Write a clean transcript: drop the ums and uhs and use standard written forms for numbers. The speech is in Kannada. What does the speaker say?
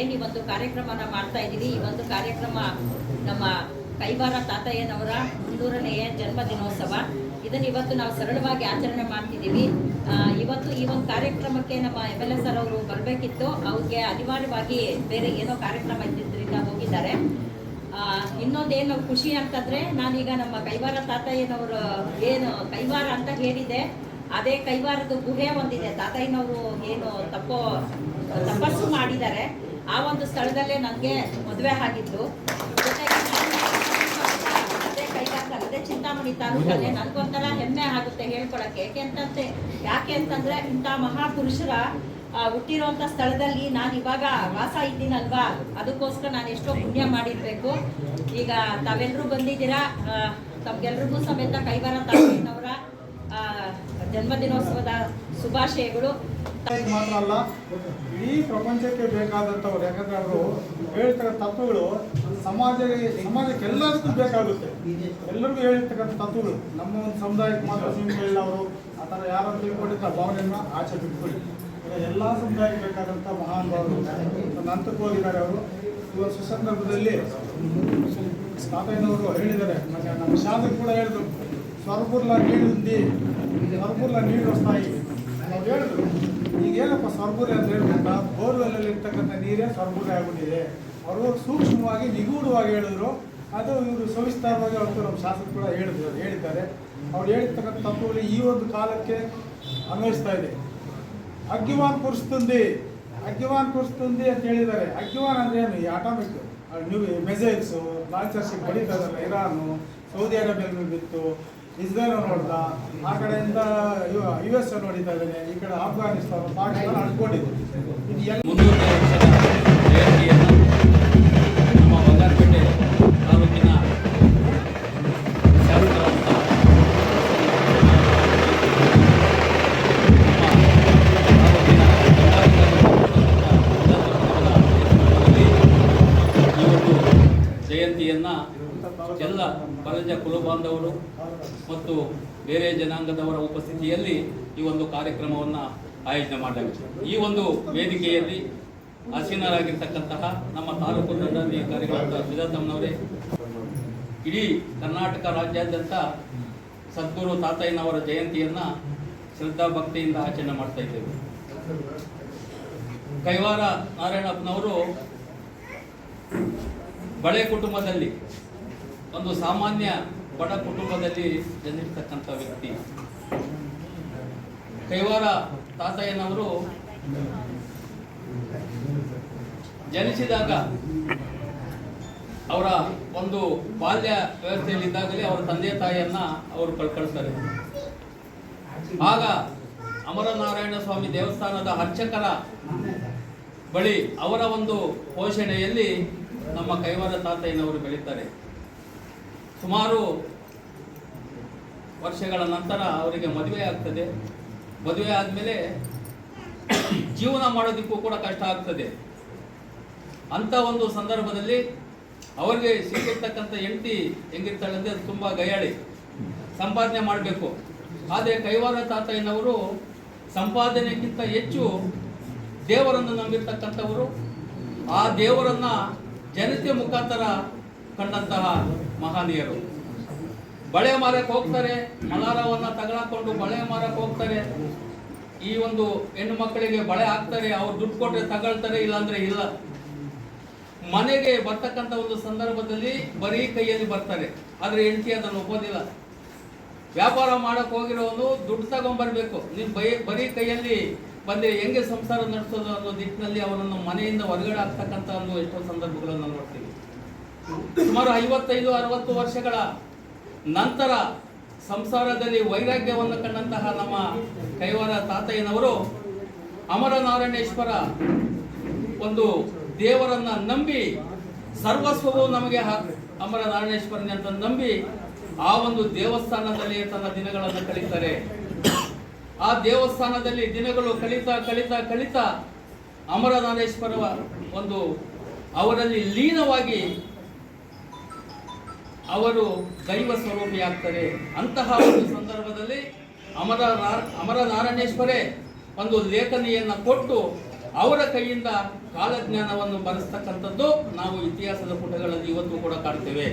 ಏನು ಈ ಒಂದು ಕಾರ್ಯಕ್ರಮನ ಮಾಡ್ತಾ ಇದ್ದೀವಿ. ಈ ಒಂದು ಕಾರ್ಯಕ್ರಮ ನಮ್ಮ ಕೈವಾರ ತಾತಯ್ಯನವರ 300ನೇ ಜನ್ಮ ದಿನೋತ್ಸವ. ಇದನ್ನು ಇವತ್ತು ನಾವು ಸರಳವಾಗಿ ಆಚರಣೆ ಮಾಡ್ತಿದ್ದೀವಿ. ಇವತ್ತು ಈ ಒಂದು ಕಾರ್ಯಕ್ರಮಕ್ಕೆ ನಮ್ಮ MLA ಸರ್ ಅವರು ಬರಬೇಕಿತ್ತು. ಅವ್ರಿಗೆ ಅನಿವಾರ್ಯವಾಗಿ ಬೇರೆ ಏನೋ ಕಾರ್ಯಕ್ರಮ ಇದ್ದಿದ್ದರಿಂದ ಹೋಗಿದ್ದಾರೆ. ಇನ್ನೊಂದೇನು ಖುಷಿ ಅಂತಂದರೆ, ನಾನೀಗ ನಮ್ಮ ಕೈವಾರ ತಾತಯ್ಯನವರು ಏನು ಕೈವಾರ ಅಂತ ಹೇಳಿದೆ, ಅದೇ ಕೈವಾರದ ಗುಹೆ ಒಂದಿದೆ. ತಾತಯ್ಯನವರು ಏನು ತಪಸ್ಸು ಮಾಡಿದ್ದಾರೆ, ಆ ಒಂದು ಸ್ಥಳದಲ್ಲೇ ನನಗೆ ಮದುವೆ ಆಗಿದ್ದು. ಅದೇ ಕೈಗಾರ, ಅದೇ ಚಿಂತಾಮಣಿ ತಾಲೂಕಲ್ಲೇ. ನನಗೊಂಥರ ಹೆಮ್ಮೆ ಆಗುತ್ತೆ ಹೇಳ್ಕೊಳಕ್ಕೆ. ಯಾಕೆ ಅಂತಂದರೆ ಇಂಥ ಮಹಾಪುರುಷರ ಹುಟ್ಟಿರುವಂಥ ಸ್ಥಳದಲ್ಲಿ ನಾನು ಇವಾಗ ವಾಸ ಇದ್ದೀನಲ್ವಾ, ಅದಕ್ಕೋಸ್ಕರ ನಾನು ಎಷ್ಟೋ ಪುಣ್ಯ ಮಾಡಿರಬೇಕು. ಈಗ ತಾವೆಲ್ಲರೂ ಬಂದಿದ್ದೀರಾ, ತಮ್ಗೆಲ್ರಿಗೂ ಸಮೇತ ಕೈವಾರ ತಾತಯ್ಯನವರ ಜನ್ಮದಿನೋತ್ಸವದ ಶುಭಾಶಯಗಳು. ಮಾತ್ರ ಅಲ್ಲ, ಇಡೀ ಪ್ರಪಂಚಕ್ಕೆ ಬೇಕಾದಂಥವ್ರು. ಯಾಕಂದ್ರೆ ಅವರು ಹೇಳ್ತಕ್ಕಂಥ ತತ್ವಗಳು ಸಮಾಜಕ್ಕೆ ಎಲ್ಲದಕ್ಕೂ ಬೇಕಾಗುತ್ತೆ. ಎಲ್ಲರಿಗೂ ಹೇಳಿರ್ತಕ್ಕಂಥ ತತ್ವಗಳು ನಮ್ಮ ಒಂದು ಸಮುದಾಯಕ್ಕೆ ಮಾತ್ರ ಸೀಮಿತ ಅವರು ಆ ಥರ ಯಾರು ತಿಳ್ಕೊಂಡಿದ್ದ ಭಾವನೆಯನ್ನು ಆಚೆ ಬಿಟ್ಕೊಳ್ಳಿ. ಎಲ್ಲ ಸಮುದಾಯಕ್ಕೆ ಬೇಕಾದಂಥ ಮಹಾನ್ ಭಾವರು ಒಂದು ಹಂತಕ್ಕೆ ಹೋಗಿದ್ದಾರೆ. ಅವರು ಇವತ್ತು ಸುಸಂದರ್ಭದಲ್ಲಿ ತಾತಯ್ಯನವರು ಹೇಳಿದ್ದಾರೆ. ನಮ್ಮ ಶಾಸಕರು ಕೂಡ ಹೇಳಿದ್ರು, ಸ್ವರ್ಪುರ್ಲ ನೀರು ಸ್ಥಾಯಿ. ನಾವು ಹೇಳಿದ್ರು, ಈಗೇನಪ್ಪ ಸ್ವರ್ಪುರಿ ಅಂತ ಹೇಳ್ಬೇಕಾ, ಬೋರ್ವೆಲ್ಲಲ್ಲಿ ಇರ್ತಕ್ಕಂಥ ನೀರೇ ಸ್ವರ್ಪುರಿ ಆಗ್ಬಿಟ್ಟಿದೆ. ಅವರು ಸೂಕ್ಷ್ಮವಾಗಿ ನಿಗೂಢವಾಗಿ ಹೇಳಿದ್ರು. ಅದು ಇವರು ಸವಿಸ್ತಾರವಾಗಿ ಅವತ್ತು ನಮ್ಮ ಶಾಸಕರು ಕೂಡ ಹೇಳಿದ್ದಾರೆ. ಅವ್ರು ಹೇಳಿರ್ತಕ್ಕಂಥ ತತ್ವಗಳು ಈ ಒಂದು ಕಾಲಕ್ಕೆ ಅನ್ವಯಿಸ್ತಾ ಇದೆ. ಅಗ್ಗಿವಾನ್ ಕುರಿಸ್ತುಂದಿ ಅಂತ ಹೇಳಿದ್ದಾರೆ. ಅಗ್ಗಿವಾನ್ ಅಂದ್ರೆ ಏನು? ಈ ಅಟಾಮಿಕ್ ಮಿಸೈಲ್ಸು ಲಾಂಚರ್ಶಿಪ್ ಬಳಿತದಲ್ಲ, ಇರಾನು, ಸೌದಿ ಅರೇಬಿಯಾ ಬಿತ್ತು, ಇಸ್ರೇಲ್ ನೋಡ್ದ, ಆ ಕಡೆಯಿಂದ US ನೋಡಿತಾ ಇದ್ದಾನೆ, ಈ ಕಡೆ ಅಫ್ಘಾನಿಸ್ತಾನ, ಪಾಕಿಸ್ತಾನ ಅಡ್ಕೊಂಡಿದೆ. ಇದು ಎಲ್ಲ 300 ವರ್ಷದ ಜಯಂತಿಯನ್ನು ನಮ್ಮ ಬಂಗಾರಪೇಟೆ ತಾಲೂಕಿನ ಶಾಸಕರಾದಂಥ ಜಯಂತಿಯನ್ನು ಎಲ್ಲ ಪರಂಜ ಕುಲಬಾಂಧವರು ಮತ್ತು ಬೇರೆ ಜನಾಂಗದವರ ಉಪಸ್ಥಿತಿಯಲ್ಲಿ ಈ ಒಂದು ಕಾರ್ಯಕ್ರಮವನ್ನು ಆಯೋಜನೆ ಮಾಡಲಾಗಿದೆ. ಈ ಒಂದು ವೇದಿಕೆಯಲ್ಲಿ ಆಸೀನರಾಗಿರ್ತಕ್ಕಂತಹ ನಮ್ಮ ತಾಲೂಕು ದಂಡಾಧಿಕಾರಿಗಳಾದ ಸುಜಾತಮ್ಮನವರೇ, ಇಡೀ ಕರ್ನಾಟಕ ರಾಜ್ಯಾದ್ಯಂತ ಸದ್ಗುರು ತಾತಯ್ಯನವರ ಜಯಂತಿಯನ್ನು ಶ್ರದ್ಧಾ ಭಕ್ತಿಯಿಂದ ಆಚರಣೆ ಮಾಡ್ತಾ ಇದ್ದೇವೆ. ಕೈವಾರ ನಾರಾಯಣಪ್ಪನವರು ಬಳೆ ಕುಟುಂಬದಲ್ಲಿ, ಒಂದು ಸಾಮಾನ್ಯ ಬಡ ಕುಟುಂಬದಲ್ಲಿ ಜನಿರ್ತಕ್ಕಂಥ ವ್ಯಕ್ತಿ. ಕೈವಾರ ತಾತಯ್ಯನವರು ಜನಿಸಿದಾಗ ಅವರ ಒಂದು ಬಾಲ್ಯ ವ್ಯವಸ್ಥೆಯಲ್ಲಿದ್ದಾಗಲೇ ಅವರ ತಂದೆ ತಾಯಿಯನ್ನ ಅವರು ಕಳ್ಕೊಳ್ತಾರೆ. ಆಗ ಅಮರನಾರಾಯಣ ಸ್ವಾಮಿ ದೇವಸ್ಥಾನದ ಅರ್ಚಕರ ಬಳಿ ಅವರ ಒಂದು ಪೋಷಣೆಯಲ್ಲಿ ನಮ್ಮ ಕೈವಾರ ತಾತಯ್ಯನವರು ಬೆಳೀತಾರೆ. ಸುಮಾರು ವರ್ಷಗಳ ನಂತರ ಅವರಿಗೆ ಮದುವೆ ಆಗ್ತದೆ. ಮದುವೆ ಆದಮೇಲೆ ಜೀವನ ಮಾಡೋದಕ್ಕೂ ಕೂಡ ಕಷ್ಟ ಆಗ್ತದೆ. ಅಂಥ ಒಂದು ಸಂದರ್ಭದಲ್ಲಿ ಅವರಿಗೆ ಸಿಕ್ಕಿರ್ತಕ್ಕಂಥ ಹೆಂಡತಿ ಹೆಂಗಿರ್ತಾಳೆ ಅಂದರೆ ತುಂಬ ಗಯಾಳಿ, ಸಂಪಾದನೆ ಮಾಡಬೇಕು. ಆದರೆ ಕೈವಾರ ತಾತಯ್ಯನವರು ಸಂಪಾದನೆಗಿಂತ ಹೆಚ್ಚು ದೇವರನ್ನು ನಂಬಿರ್ತಕ್ಕಂಥವರು. ಆ ದೇವರನ್ನು ಜನತೆ ಮುಖಾಂತರ ಕಂಡಂತಹ ಮಹನೀಯರು. ಬಳೆ ಮಾರಕ್ಕೆ ಹೋಗ್ತಾರೆ, ಮಲಾರವನ್ನು ತಗೊಳಕೊಂಡು ಬಳೆ ಮಾರಕ್ಕೆ ಹೋಗ್ತಾರೆ. ಈ ಒಂದು ಹೆಣ್ಣು ಮಕ್ಕಳಿಗೆ ಬಳೆ ಹಾಕ್ತಾರೆ, ಅವ್ರು ದುಡ್ಡು ಕೊಟ್ಟರೆ ತಗೊಳ್ತಾರೆ, ಇಲ್ಲಾಂದ್ರೆ ಇಲ್ಲ. ಮನೆಗೆ ಬರ್ತಕ್ಕಂಥ ಒಂದು ಸಂದರ್ಭದಲ್ಲಿ ಬರೀ ಕೈಯಲ್ಲಿ ಬರ್ತಾರೆ, ಆದರೆ ಹೆಂಡತಿ ಅದನ್ನು ಒಪ್ಪೋದಿಲ್ಲ. ವ್ಯಾಪಾರ ಮಾಡಕ್ಕೆ ಹೋಗಿರೋನು ದುಡ್ಡು ತಗೊಂಡ್ಬರ್ಬೇಕು, ನೀನು ಬರೀ ಕೈಯಲ್ಲಿ ಬಂದರೆ ಹೆಂಗೆ ಸಂಸಾರ ನಡೆಸೋದು ಅನ್ನೋ ನಿಟ್ಟಿನಲ್ಲಿ ಅವರನ್ನು ಮನೆಯಿಂದ ಹೊರಗಡೆ ಆಗ್ತಕ್ಕಂಥ ಒಂದು ಎಷ್ಟೋ ಸಂದರ್ಭಗಳನ್ನು ನೋಡ್ತೀವಿ. ಸುಮಾರು 55-60 ವರ್ಷಗಳ ನಂತರ ಸಂಸಾರದಲ್ಲಿ ವೈರಾಗ್ಯವನ್ನು ಕಂಡಂತಹ ನಮ್ಮ ಕೈವಾರ ತಾತಯ್ಯನವರು ಅಮರನಾರಾಯಣೇಶ್ವರ ಒಂದು ದೇವರನ್ನ ನಂಬಿ, ಸರ್ವಸ್ವವು ನಮಗೆ ಅಮರನಾರಾಯಣೇಶ್ವರನೇ ಅಂತ ನಂಬಿ ಆ ಒಂದು ದೇವಸ್ಥಾನದಲ್ಲಿ ತನ್ನ ದಿನಗಳನ್ನು ಕಳೀತಾರೆ. ಆ ದೇವಸ್ಥಾನದಲ್ಲಿ ದಿನಗಳು ಕಳೀತಾ ಅಮರನಾರಾಯಣೇಶ್ವರ ಒಂದು ಅವರಲ್ಲಿ ಲೀನವಾಗಿ ಅವರು ದೈವ ಸ್ವರೂಪಿಯಾಗ್ತಾರೆ. ಅಂತಹ ಒಂದು ಸಂದರ್ಭದಲ್ಲಿ ಅಮರನಾರಾಯಣೇಶ್ವರೇ ಒಂದು ಲೇಖನಿಯನ್ನು ಕೊಟ್ಟು ಅವರ ಕೈಯಿಂದ ಕಾಲಜ್ಞಾನವನ್ನು ಬರೆಸ್ತಕ್ಕಂಥದ್ದು ನಾವು ಇತಿಹಾಸದ ಪುಟಗಳಲ್ಲಿ ಇವತ್ತು ಕೂಡ ಕಾಣ್ತೇವೆ.